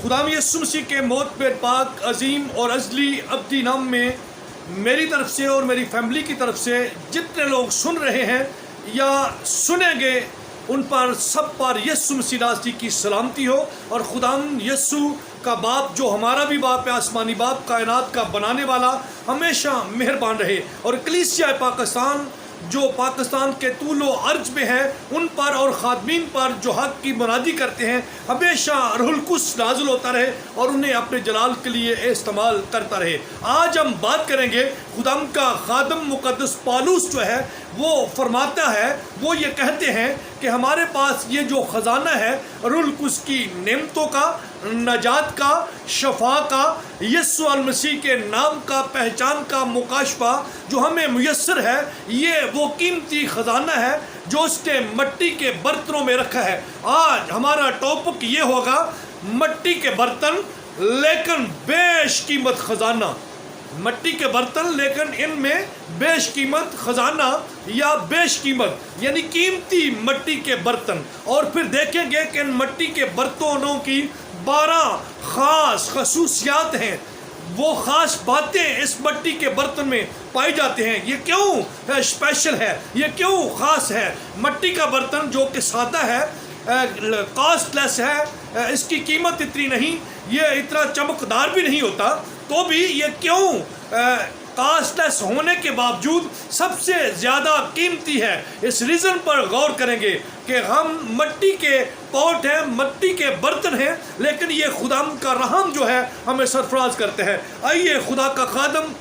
خداوند یسوع مسیح کے موت پہ پاک عظیم اور ازلی ابدی نام میں میری طرف سے اور میری فیملی کی طرف سے جتنے لوگ سن رہے ہیں یا سنیں گے ان پر سب پر یسوع مسیح ناصری کی سلامتی ہو، اور خداوند یسوع کا باپ جو ہمارا بھی باپ ہے، آسمانی باپ، کائنات کا بنانے والا، ہمیشہ مہربان رہے، اور کلیسیا پاکستان جو پاکستان کے طول و عرض میں ہے ان پر اور خادمین پر جو حق کی منادی کرتے ہیں، ہمیشہ روح القدس نازل ہوتا رہے اور انہیں اپنے جلال کے لیے استعمال کرتا رہے۔ آج ہم بات کریں گے خداوند کا خادم مقدس پالوس جو ہے وہ فرماتا ہے، وہ یہ کہتے ہیں کہ ہمارے پاس یہ جو خزانہ ہے روح القدس کی نعمتوں کا، نجات کا، شفا کا، یسوع المسیح کے نام کا، پہچان کا مکاشفہ جو ہمیں میسر ہے، یہ وہ قیمتی خزانہ ہے جو اس نے مٹی کے برتنوں میں رکھا ہے۔ آج ہمارا ٹاپک یہ ہوگا مٹی کے برتن لیکن بیش قیمت خزانہ۔ مٹی کے برتن لیکن ان میں بیش قیمت خزانہ یا بیش قیمت یعنی قیمتی مٹی کے برتن، اور پھر دیکھیں گے کہ ان مٹی کے برتنوں کی 12 خاص خصوصیات ہیں، وہ خاص باتیں اس مٹی کے برتن میں پائی جاتے ہیں۔ یہ کیوں اسپیشل ہے، یہ کیوں خاص ہے؟ مٹی کا برتن جو کہ سادہ ہے، کاسٹ لیس ہے، اس کی قیمت اتنی نہیں، یہ اتنا چمکدار بھی نہیں ہوتا، تو بھی یہ کیوں کاسٹ لیس ہونے کے باوجود سب سے زیادہ قیمتی ہے؟ اس ریزن پر غور کریں گے کہ ہم مٹی کے پوٹ ہیں، مٹی کے برتن ہیں، لیکن یہ خداوند کا رحم جو ہے ہمیں سرفراز کرتے ہیں۔ آئیے خدا کا خادم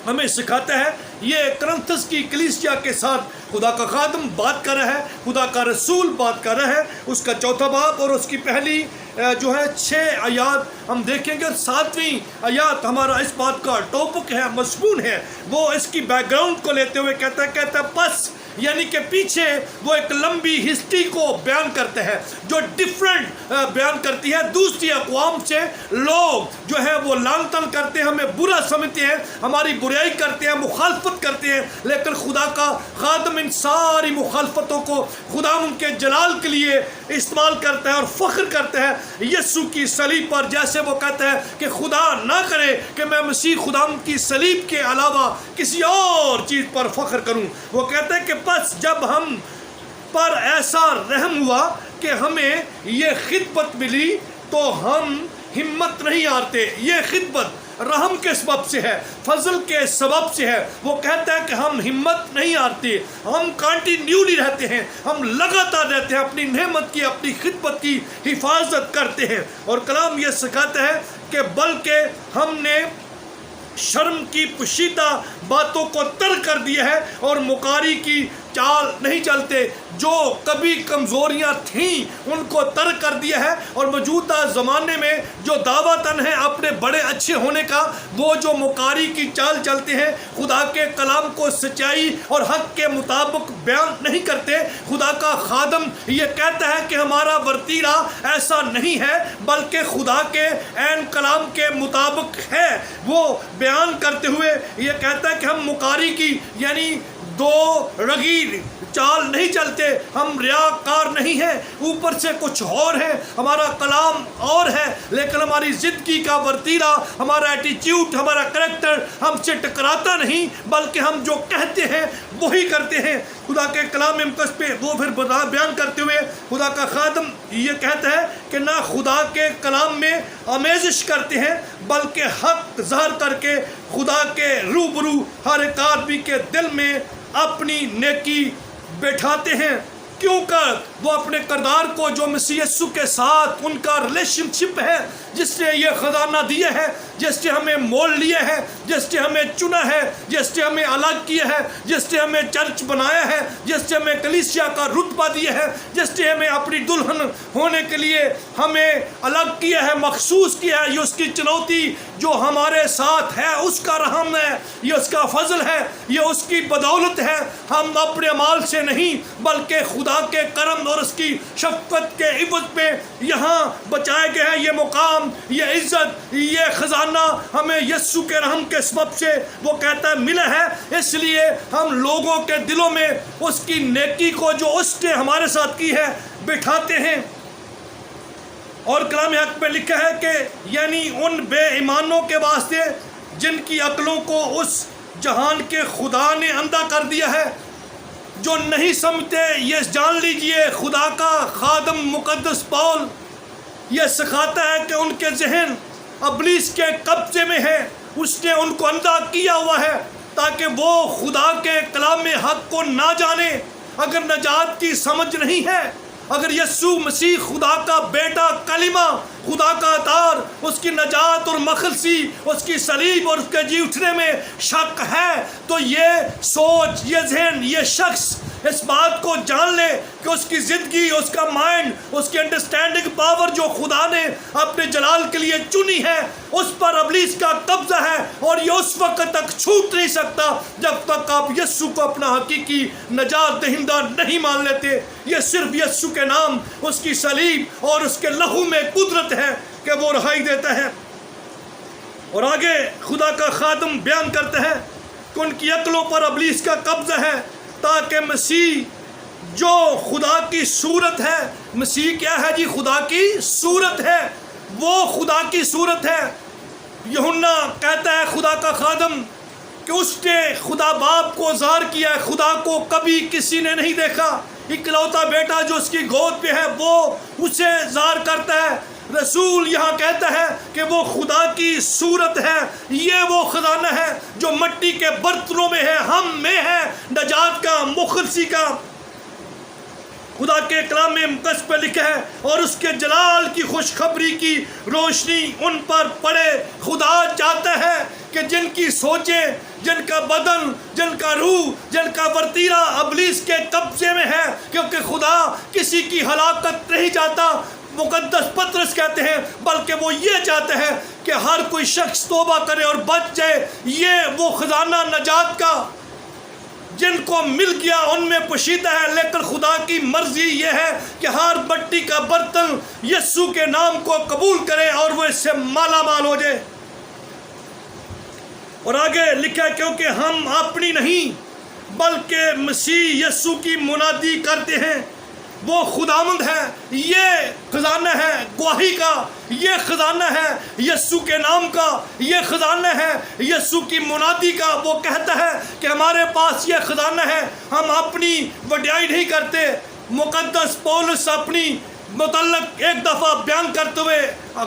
ہمیں سکھاتا ہے، یہ کرنتھس کی کلیسیا کے ساتھ خدا کا خادم بات کر رہا ہے، خدا کا رسول بات کر رہا ہے، اس کا 4 باب اور اس کی پہلی جو ہے 6 آیات ہم دیکھیں گے، 7ویں آیات ہمارا اس بات کا ٹاپک ہے، مضمون ہے۔ وہ اس کی بیک گراؤنڈ کو لیتے ہوئے کہتا ہے پس، یعنی کہ پیچھے وہ ایک لمبی ہسٹری کو بیان کرتے ہیں جو ڈیفرنٹ بیان کرتی ہے دوسری اقوام سے۔ لوگ جو ہے وہ لعن طعن کرتے ہیں، ہمیں برا سمجھتے ہیں، ہماری برائی کرتے ہیں، مخالفت کرتے ہیں، لیکن خدا کا خادم ان ساری مخالفتوں کو خدا ان کے جلال کے لیے استعمال کرتا ہے اور فخر کرتا ہے یسوع کی صلیب پر، جیسے وہ کہتا ہے کہ خدا نہ کرے کہ میں مسیح خدا کی صلیب کے علاوہ کسی اور چیز پر فخر کروں۔ وہ کہتا ہے کہ بس جب ہم پر ایسا رحم ہوا کہ ہمیں یہ خدمت ملی تو ہم ہمت نہیں ہارتے۔ یہ خدمت رحم کے سبب سے ہے، فضل کے سبب سے ہے۔ وہ کہتا ہے کہ ہم ہمت نہیں ہارتے، ہم کنٹینیولی رہتے ہیں، ہم لگاتار رہتے ہیں، اپنی نعمت کی، اپنی خدمت کی حفاظت کرتے ہیں۔ اور کلام یہ سکھاتا ہے کہ بلکہ ہم نے شرم کی پوشیدہ باتوں کو ترک کر دیا ہے اور مکاری کی چال نہیں چلتے۔ جو کبھی کمزوریاں تھیں ان کو ترک کر دیا ہے، اور موجودہ زمانے میں جو دعوتاً ہے اپنے بڑے اچھے ہونے کا، وہ جو مکاری کی چال چلتے ہیں، خدا کے کلام کو سچائی اور حق کے مطابق بیان نہیں کرتے۔ خدا کا خادم یہ کہتا ہے کہ ہمارا ورتیرہ ایسا نہیں ہے بلکہ خدا کے عین کلام کے مطابق ہے۔ وہ بیان کرتے ہوئے یہ کہتا ہے کہ ہم مکاری کی یعنی دو رگی چال نہیں چلتے، ہم ریاکار نہیں ہیں، اوپر سے کچھ اور ہے، ہمارا کلام اور ہے، لیکن ہماری زندگی کا ورتیرہ، ہمارا ایٹیٹیوڈ، ہمارا کریکٹر ہم سے ٹکراتا نہیں، بلکہ ہم جو کہتے ہیں وہی کرتے ہیں۔ خدا کے کلام مقدس پہ وہ پھر بیان کرتے ہوئے خدا کا خادم یہ کہتا ہے کہ نہ خدا کے کلام میں آمیزش کرتے ہیں بلکہ حق ظاہر کر کے خدا کے روبرو ہر ایک آدمی کے دل میں اپنی نیکی بیٹھاتے ہیں، کیونکہ وہ اپنے کردار کو جو مسیح یسوع کے ساتھ ان کا ریلیشن شپ ہے، جس نے یہ خزانہ دیا ہے، جس نے ہمیں مول لیا ہے، جس نے ہمیں چنا ہے، جس نے ہمیں الگ کیا ہے، جس نے ہمیں چرچ بنایا ہے، جس نے ہمیں کلیسیا کا رتبہ دیا ہے، جس نے ہمیں اپنی دلہن ہونے کے لیے ہمیں الگ کیا ہے، مخصوص کیا ہے۔ یہ اس کی چنوتی جو ہمارے ساتھ ہے، اس کا رحم ہے، یہ اس کا فضل ہے، یہ اس کی بدولت ہے۔ ہم اپنے مال سے نہیں بلکہ خدا کے کرم اور اس کی شفقت کے عوض پہ یہاں بچائے گئے ہیں۔ یہ مقام، یہ عزت، یہ خزانہ ہمیں یسوع کے رحم کے سبب سے وہ کہتا ہے ملا ہے، اس لیے ہم لوگوں کے دلوں میں اس کی نیکی کو جو اس نے ہمارے ساتھ کی ہے بٹھاتے ہیں۔ اور کلام حق میں لکھا ہے کہ یعنی ان بے ایمانوں کے واسطے جن کی عقلوں کو اس جہان کے خدا نے اندھا کر دیا ہے، جو نہیں سمجھتے۔ یہ جان لیجئے خدا کا خادم مقدس پول یہ سکھاتا ہے کہ ان کے ذہن ابلیس کے قبضے میں ہے، اس نے ان کو اندھا کیا ہوا ہے تاکہ وہ خدا کے کلام حق کو نہ جانے۔ اگر نجات کی سمجھ نہیں ہے، اگر یسوع مسیح خدا کا بیٹا، کلمہ، خدا کا اتار، اس کی نجات اور مخلصی، اس کی صلیب اور اس کے جی اٹھنے میں شک ہے، تو یہ سوچ، یہ ذہن، یہ شخص اس بات کو جان لے کہ اس کی زندگی، اس کا مائنڈ، اس کی انڈرسٹینڈنگ پاور جو خدا نے اپنے جلال کے لیے چنی ہے، اس پر ابلیس کا قبضہ ہے، اور یہ اس وقت تک چھوٹ نہیں سکتا جب تک آپ یسوع کو اپنا حقیقی نجات دہندہ نہیں مان لیتے۔ یہ صرف یسوع کے نام، اس کی صلیب اور اس کے لہو میں قدرت ہے کہ وہ رہائی دیتا ہے۔ اور آگے خدا کا خادم بیان کرتا ہے کہ ان کی عقلوں پر ابلیس کا قبضہ ہے تاکہ مسیح جو خدا کی صورت ہے، مسیح کیا ہے جی؟ خدا کی صورت ہے، وہ خدا کی صورت ہے۔ یوحنا کہتا ہے خدا کا خادم کہ اس نے خدا باپ کو ظاہر کیا ہے، خدا کو کبھی کسی نے نہیں دیکھا، اکلوتا بیٹا جو اس کی گود پہ ہے وہ اسے ظاہر کرتا ہے۔ رسول یہاں کہتا ہے کہ وہ خدا کی صورت ہے، یہ وہ خزانہ ہے جو مٹی کے برتنوں میں ہے، ہم میں ہے، نجات کا، مخلصی کا۔ خدا کے کلام میں مقدس پہ لکھا ہے اور اس کے جلال کی خوشخبری کی روشنی ان پر پڑے۔ خدا چاہتا ہے کہ جن کی سوچیں، جن کا بدن، جن کا روح، جن کا ورتیرہ ابلیس کے قبضے میں ہے، کیونکہ خدا کسی کی ہلاکت نہیں چاہتا، مقدس پطرس کہتے ہیں، بلکہ وہ یہ چاہتے ہیں کہ ہر کوئی شخص توبہ کرے اور بچ جائے۔ یہ وہ خزانہ نجات کا جن کو مل گیا ان میں پوشیدہ ہے، لیکن خدا کی مرضی یہ ہے کہ ہر مٹی کا برتن یسوع کے نام کو قبول کرے اور وہ اس سے مالا مال ہو جائے۔ اور آگے لکھا ہے کیونکہ ہم اپنی نہیں بلکہ مسیح یسوع کی منادی کرتے ہیں، وہ خداوند ہے۔ یہ خزانہ ہے گواہی کا، یہ خزانہ ہے یسوع کے نام کا، یہ خزانہ ہے یسوع کی منادی کا۔ وہ کہتا ہے کہ ہمارے پاس یہ خزانہ ہے، ہم اپنی وڈیائی نہیں کرتے۔ مقدس پولس اپنی متعلق ایک دفعہ بیان کرتے ہوئے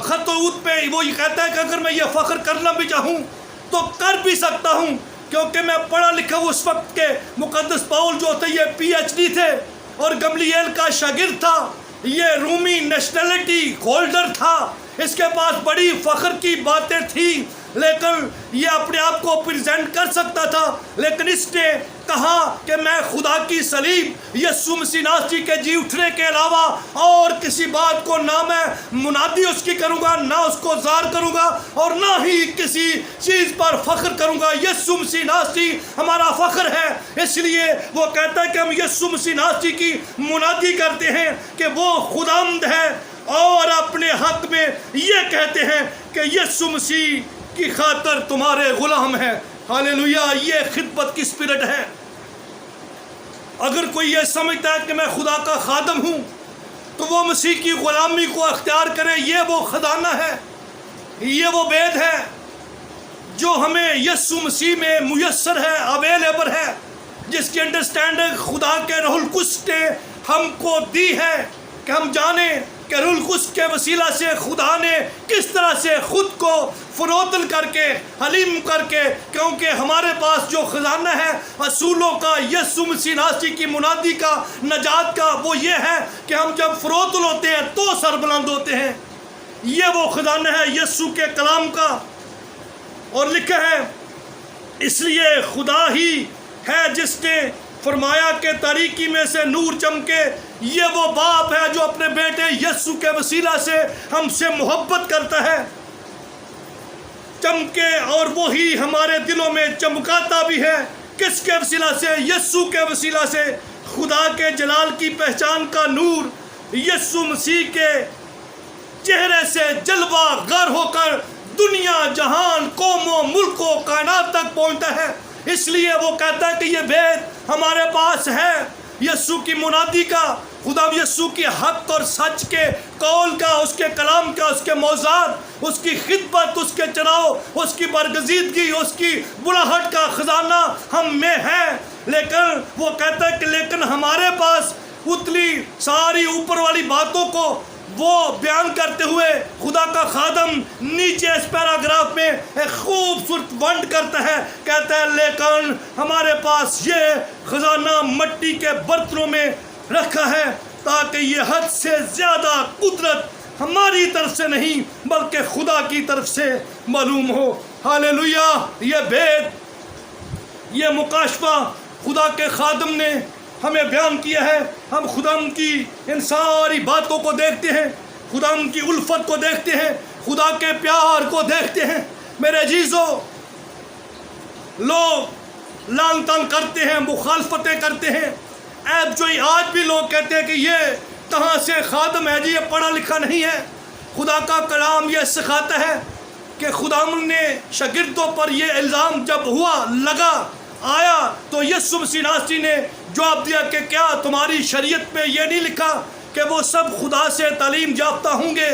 خط عود پہ وہ یہ کہتا ہے کہ اگر میں یہ فخر کرنا بھی چاہوں تو کر بھی سکتا ہوں، کیونکہ میں پڑھا لکھا اس وقت کے مقدس پول جو تھے یہ PhD تھے اور گملیل کا شاگرد تھا، یہ رومی نیشنلٹی ہولڈر تھا، اس کے پاس بڑی فخر کی باتیں تھیں، لیکن یہ اپنے آپ کو پریزنٹ کر سکتا تھا، لیکن اس نے کہا کہ میں خدا کی صلیب، یسوع مسیح ناصری کے جی اٹھنے کے علاوہ اور کسی بات کو نہ میں منادی اس کی کروں گا، نہ اس کو ظاہر کروں گا، اور نہ ہی کسی چیز پر فخر کروں گا۔ یسوع مسیح ناصری ہمارا فخر ہے، اس لیے وہ کہتا ہے کہ ہم یسوع مسیح ناصری کی منادی کرتے ہیں کہ وہ خداوند ہے، اور اپنے حق میں یہ کہتے ہیں کہ یسوع مسیح کی خاطر تمہارے غلام ہیں۔ ہاللیلویا! یہ خدمت کی اسپرٹ ہے۔ اگر کوئی یہ سمجھتا ہے کہ میں خدا کا خادم ہوں تو وہ مسیح کی غلامی کو اختیار کرے۔ یہ وہ خزانہ ہے، یہ وہ بید ہے جو ہمیں یسوع مسیح میں میسر ہے، اویلیبل ہے، جس کی انڈرسٹینڈنگ خدا کے روح القدس نے ہم کو دی ہے کہ ہم جانیں کہ روح القدس کے وسیلہ سے خدا نے کس طرح سے خود کو فروتن کر کے، حلیم کر کے، کیونکہ ہمارے پاس جو خزانہ ہے اصولوں کا، یسوع مسیح ناصری کی منادی کا، نجات کا، وہ یہ ہے کہ ہم جب فروتن ہوتے ہیں تو سربلند ہوتے ہیں۔ یہ وہ خزانہ ہے یسوع کے کلام کا۔ اور لکھا ہے اس لیے خدا ہی ہے جس نے فرمایا کہ تاریکی میں سے نور چمکے۔ یہ وہ باپ ہے جو اپنے بیٹے یسوع کے وسیلہ سے ہم سے محبت کرتا ہے، چمکے، اور وہی ہمارے دلوں میں چمکاتا بھی ہے۔ کس کے وسیلہ سے؟ یسوع کے وسیلہ سے۔ خدا کے جلال کی پہچان کا نور یسوع مسیح کے چہرے سے جلوہ گر ہو کر دنیا، جہان، قوموں، ملکوں، کائنات تک پہنچتا ہے۔ اس لیے وہ کہتا ہے کہ یہ بید ہمارے پاس ہے، یسوع کی منادی کا، خدا یسوع کی حق اور سچ کے قول کا، اس کے کلام کا، اس کے موضوعات، اس کی خدمت، اس کے چناؤ، اس کی برگزیدگی، اس کی بلاہٹ کا خزانہ ہم میں ہے۔ لیکن وہ کہتا ہے کہ لیکن ہمارے پاس اتلی ساری اوپر والی باتوں کو وہ بیان کرتے ہوئے خدا کا خادم نیچے اس پیراگراف میں ایک خوبصورت ونڈ کرتا ہے، کہتا ہے لیکن ہمارے پاس یہ خزانہ مٹی کے برتنوں میں رکھا ہے تاکہ یہ حد سے زیادہ قدرت ہماری طرف سے نہیں بلکہ خدا کی طرف سے معلوم ہو۔ ہاللیلویہ! یہ بھید، یہ مکاشفہ خدا کے خادم نے ہمیں بیان کیا ہے۔ ہم خدا کی ان ساری باتوں کو دیکھتے ہیں، خدا کی الفت کو دیکھتے ہیں، خدا کے پیار کو دیکھتے ہیں۔ میرے عزیزو، لوگ لان تان کرتے ہیں، مخالفتیں کرتے ہیں، عیب جوئی آج بھی لوگ کہتے ہیں کہ یہ کہاں سے خادم ہے جی، یہ پڑھا لکھا نہیں ہے۔ خدا کا کلام یہ سکھاتا ہے کہ خداوند نے شاگردوں پر یہ الزام جب ہوا لگا آیا تو یسوع مسیح ناصری نے جواب دیا کہ کیا تمہاری شریعت میں یہ نہیں لکھا کہ وہ سب خدا سے تعلیم یافتہ ہوں گے؟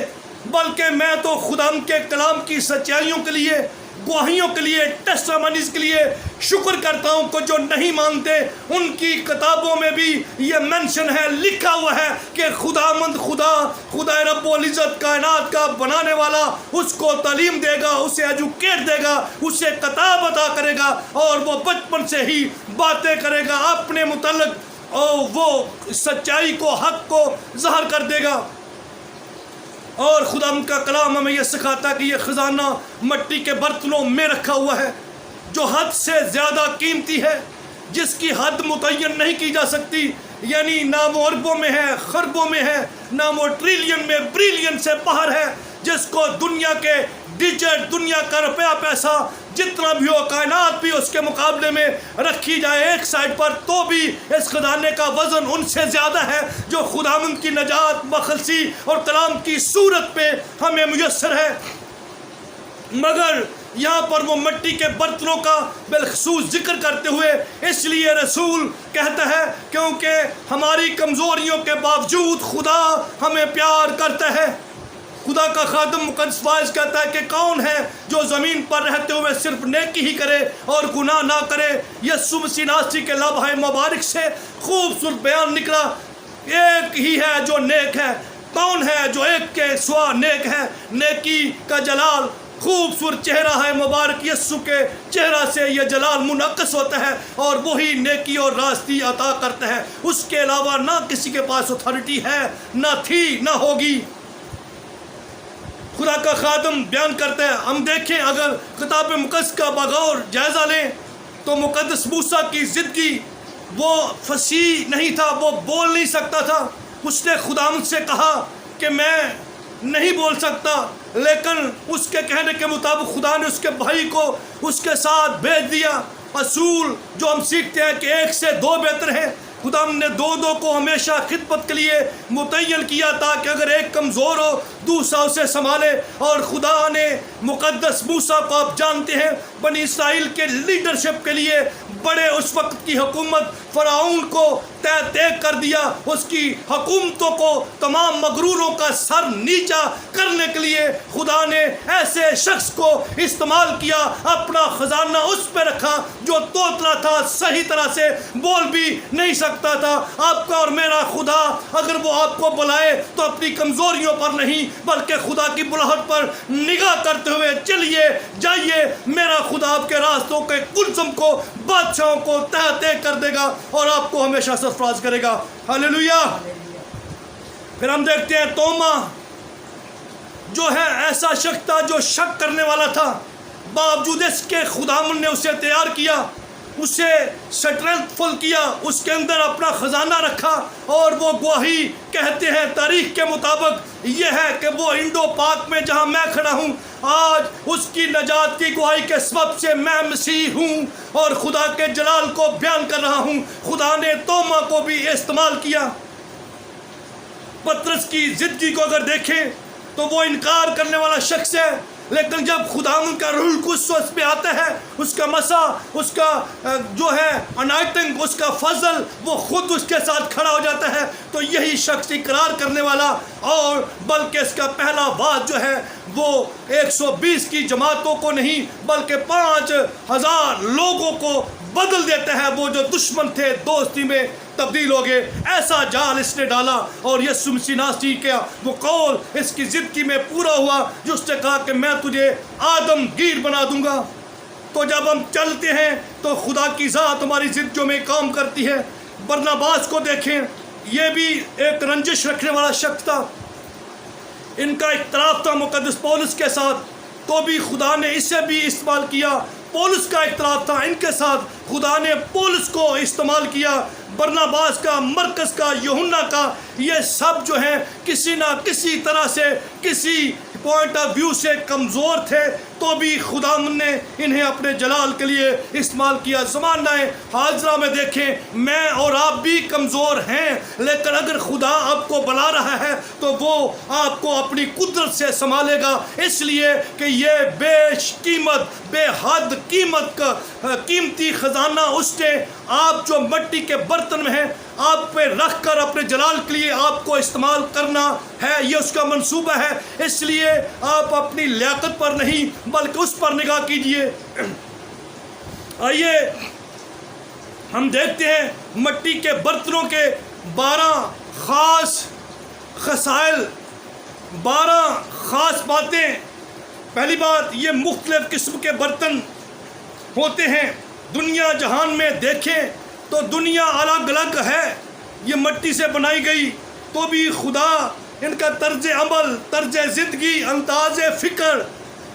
بلکہ میں تو خداوند کے کلام کی سچائیوں کے لیے، گواہیوں کے لیے، ٹیسٹیمونیز کے لیے شکر کرتا ہوں کہ جو نہیں مانتے ان کی کتابوں میں بھی یہ منشن ہے، لکھا ہوا ہے کہ خداوند خدا رب العزت کائنات کا بنانے والا اس کو تعلیم دے گا، اسے ایجوکیٹ دے گا، اسے کتاب عطا کرے گا اور وہ بچپن سے ہی باتیں کرے گا اپنے متعلق، اور وہ سچائی کو، حق کو ظاہر کر دے گا۔ اور خدا کا کلام ہمیں یہ سکھاتا ہے کہ یہ خزانہ مٹی کے برتنوں میں رکھا ہوا ہے جو حد سے زیادہ قیمتی ہے، جس کی حد متعین نہیں کی جا سکتی، یعنی نہ وہ اربوں میں ہے، خربوں میں ہے، نہ وہ ٹریلین میں، بریلین سے باہر ہے، جس کو دنیا کے ڈیجٹ، دنیا کا روپیہ پیسہ جتنا بھی ہو، کائنات بھی اس کے مقابلے میں رکھی جائے ایک سائڈ پر، تو بھی اس خزانے کا وزن ان سے زیادہ ہے جو خداوند کی نجات بخلصی اور کلام کی صورت پہ ہمیں میسر ہے۔ مگر یہاں پر وہ مٹی کے برتنوں کا بالخصوص ذکر کرتے ہوئے اس لیے رسول کہتا ہے کیونکہ ہماری کمزوریوں کے باوجود خدا ہمیں پیار کرتا ہے۔ خدا کا خادم مقدس فائز کہتا ہے کہ کون ہے جو زمین پر رہتے ہوئے صرف نیکی ہی کرے اور گناہ نہ کرے؟ یسوع مسیح ناصری کے لبھائے مبارک سے خوبصورت بیان نکلا، ایک ہی ہے جو نیک ہے۔ کون ہے جو ایک کے سوا نیک ہے؟ نیکی کا جلال خوبصورت چہرہ ہے مبارک یسوع کے چہرہ سے یہ جلال منعکس ہوتا ہے اور وہی نیکی اور راستی عطا کرتا ہے۔ اس کے علاوہ نہ کسی کے پاس اتھارٹی ہے، نہ تھی، نہ ہوگی۔ خدا کا خادم بیان کرتا ہے، ہم دیکھیں اگر کتاب مقدس کا بغور جائزہ لیں تو مقدس موسیٰ کی زندگی وہ فصیح نہیں تھا، وہ بول نہیں سکتا تھا۔ اس نے خداوند سے کہا کہ میں نہیں بول سکتا، لیکن اس کے کہنے کے مطابق خدا نے اس کے بھائی کو اس کے ساتھ بھیج دیا۔ اصول جو ہم سیکھتے ہیں کہ ایک سے دو بہتر ہے، خدا نے دو کو ہمیشہ خدمت کے لیے متعین کیا تاکہ اگر ایک کمزور ہو دوسرا اسے سنبھالے۔ اور خدا نے مقدس موسیٰ کو آپ جانتے ہیں بنی اسرائیل کے لیڈرشپ کے لیے بڑے اس وقت کی حکومت فرعون کو طے کر دیا، اس کی حکومتوں کو تمام مغروروں کا سر نیچا کرنے کے لیے خدا نے ایسے شخص کو استعمال کیا، اپنا خزانہ اس پہ رکھا جو توتلا تھا، صحیح طرح سے بول بھی نہیں سکتا تھا۔ آپ کا اور میرا خدا اگر وہ آپ کو بلائے تو اپنی کمزوریوں پر نہیں بلکہ خدا کی بلاہٹ پر نگاہ کرتے ہوئے چلیے جائیے، میرا خدا آپ کے راستوں کے کلزم کو، بادشاہوں کو طے کر دے گا اور آپ کو ہمیشہ سرفراز کرے گا۔ ہاللیلویہ۔ پھر ہم دیکھتے ہیں توما جو ہے ایسا شخص تھا جو شک کرنے والا تھا، باوجود اس کے خداوند نے اسے تیار کیا، اسے اسٹرینتھ فل کیا، اس کے اندر اپنا خزانہ رکھا، اور وہ گواہی کہتے ہیں تاریخ کے مطابق یہ ہے کہ وہ انڈو پاک میں جہاں میں کھڑا ہوں آج اس کی نجات کی گواہی کے سبب سے میں مسیح ہوں اور خدا کے جلال کو بیان کر رہا ہوں۔ خدا نے توما کو بھی استعمال کیا۔ پترس کی زندگی کو اگر دیکھیں تو وہ انکار کرنے والا شخص ہے، لیکن جب خداوند کا روح القدس اس پہ آتا ہے، اس کا مسا، اس کا جو ہے انائٹنگ، اس کا فضل، وہ خود اس کے ساتھ کھڑا ہو جاتا ہے، تو یہی شخص اقرار کرنے والا، اور بلکہ اس کا پہلا بات جو ہے وہ 120 کی جماعتوں کو نہیں بلکہ 5000 لوگوں کو بدل دیتا ہے۔ وہ جو دشمن تھے دوستی میں تبدیل ہو گئے۔ ایسا جال اس نے ڈالا، اور یسوع مسیح ناصری کا وہ قول اس کی زندگی میں پورا ہوا جو اس نے کہا کہ میں تجھے آدم گیر بنا دوں گا۔ تو جب ہم چلتے ہیں تو خدا کی ذات ہماری زندگیوں میں کام کرتی ہے۔ برناباس کو دیکھیں، یہ بھی ایک رنجش رکھنے والا شخص تھا، ان کا اختلاف تھا مقدس پولس کے ساتھ، تو بھی خدا نے اسے بھی استعمال کیا۔ پولس کا اختلاف تھا ان کے ساتھ، خدا نے پولس کو استعمال کیا۔ برناباس کا، مرکز کا، یوحنا کا، یہ سب جو ہیں کسی نہ کسی طرح سے کسی پوائنٹ آف ویو سے کمزور تھے، تو بھی خدا نے انہیں اپنے جلال کے لیے استعمال کیا۔ زمانہ حاضرہ میں دیکھیں، میں اور آپ بھی کمزور ہیں، لیکن اگر خدا آپ کو بلا رہا ہے تو وہ آپ کو اپنی قدرت سے سنبھالے گا، اس لیے کہ یہ بے قیمت، بے حد قیمت کا قیمتی خزانہ اس نے آپ جو مٹی کے برتن میں ہیں آپ پہ رکھ کر اپنے جلال کے لیے آپ کو استعمال کرنا ہے، یہ اس کا منصوبہ ہے۔ اس لیے آپ اپنی لیاقت پر نہیں بلکہ اس پر نگاہ کیجئے۔ آئیے ہم دیکھتے ہیں مٹی کے برتنوں کے 12 خاص خصائل، 12 خاص باتیں۔ پہلی بات، یہ مختلف قسم کے برتن ہوتے ہیں۔ دنیا جہان میں دیکھیں تو دنیا الگ الگ ہے، یہ مٹی سے بنائی گئی، تو بھی خدا ان کا طرز عمل، طرز زندگی، انداز فکر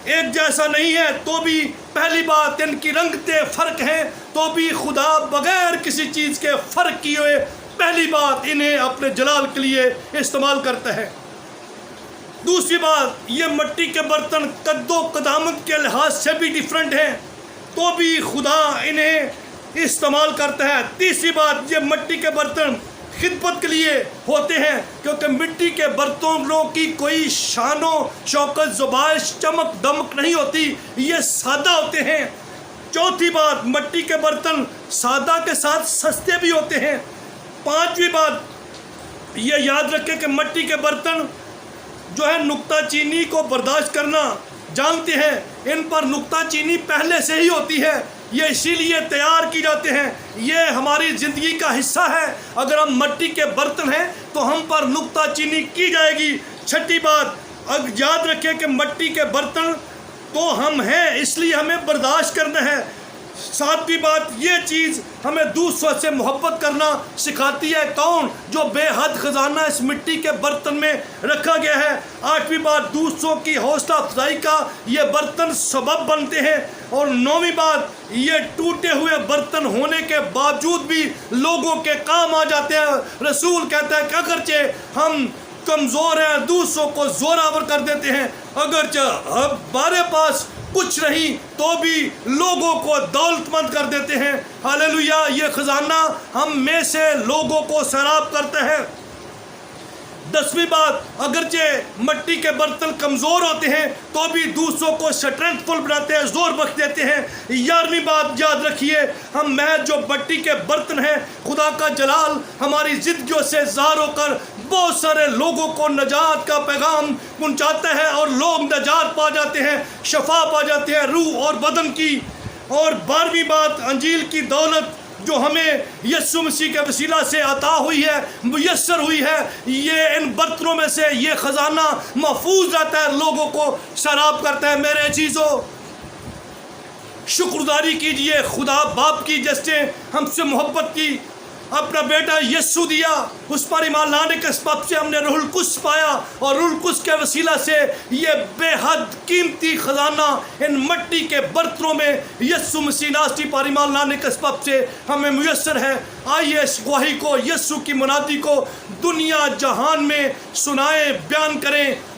ایک جیسا نہیں ہے، تو بھی پہلی بات ان کی رنگتیں فرق ہیں، تو بھی خدا بغیر کسی چیز کے فرق کیے ہوئے پہلی بات انہیں اپنے جلال کے لیے استعمال کرتا ہے۔ دوسری بات، یہ مٹی کے برتن قد و قدامت کے لحاظ سے بھی ڈیفرنٹ ہیں، تو بھی خدا انہیں استعمال کرتا ہے۔ تیسری بات، یہ مٹی کے برتن خدمت کے لیے ہوتے ہیں، کیونکہ مٹی کے برتنوں کی کوئی شان و شوکت، زبائش، چمک دمک نہیں ہوتی، یہ سادہ ہوتے ہیں۔ چوتھی بات، مٹی کے برتن سادہ کے ساتھ سستے بھی ہوتے ہیں۔ پانچویں بات، یہ یاد رکھیں کہ مٹی کے برتن جو ہے نکتہ چینی کو برداشت کرنا جانتے ہیں، ان پر نکتہ چینی پہلے سے ہی ہوتی ہے، یہ اسی لیے تیار کی جاتے ہیں، یہ ہماری زندگی کا حصہ ہے۔ اگر ہم مٹی کے برتن ہیں تو ہم پر نکتہ چینی کی جائے گی۔ چھٹی بات، یاد رکھیں کہ مٹی کے برتن تو ہم ہیں، اس لیے ہمیں برداشت کرنا ہے۔ ساتویں بات، یہ چیز ہمیں دوسروں سے محبت کرنا سکھاتی ہے، کون؟ جو بے حد خزانہ اس مٹی کے برتن میں رکھا گیا ہے۔ آٹھویں بات، دوسروں کی حوصلہ افزائی کا یہ برتن سبب بنتے ہیں۔ اور نویں بات، یہ ٹوٹے ہوئے برتن ہونے کے باوجود بھی لوگوں کے کام آ جاتے ہیں۔ رسول کہتا ہے کہ اگرچہ ہم کمزور ہیں، دوسروں کو زوراور کر دیتے ہیں، اگرچہ ہمارے پاس کچھ نہیں تو بھی لوگوں کو دولت مند کر دیتے ہیں۔ ہاللویا، یہ خزانہ ہم میں سے لوگوں کو سیراب کرتا ہے۔ 10ویں بات، اگرچہ مٹی کے برتن کمزور ہوتے ہیں تو بھی دوسروں کو اسٹرینتھ فل بناتے ہیں، زور بخش دیتے ہیں۔ 11ویں بات یاد رکھیے، ہم محض جو مٹی کے برتن ہیں، خدا کا جلال ہماری زندگیوں سے ظاہر ہو کر بہت سارے لوگوں کو نجات کا پیغام پہنچاتا ہے، اور لوگ نجات پا جاتے ہیں، شفا پا جاتے ہیں روح اور بدن کی۔ اور 12ویں بات، انجیل کی دولت جو ہمیں یسوع مسیح کے وسیلہ سے عطا ہوئی ہے، میسر ہوئی ہے، یہ ان برتنوں میں سے یہ خزانہ محفوظ رہتا ہے، لوگوں کو سیراب کرتا ہے۔ میرے عزیزو، شکرداری کیجئے خدا باپ کی جس نے ہم سے محبت کی، اپنا بیٹا یسوع دیا، اس پر ایمان لانے کے سبب سے ہم نے روح القدس پایا، اور روح القدس کے وسیلہ سے یہ بے حد قیمتی خزانہ ان مٹی کے برتنوں میں یسوع مسیح ناصری پر ایمان لانے کے سبب سے ہمیں میسر ہے۔ آئیے اس گواہی کو، یسوع کی منادی کو دنیا جہان میں سنائیں، بیان کریں،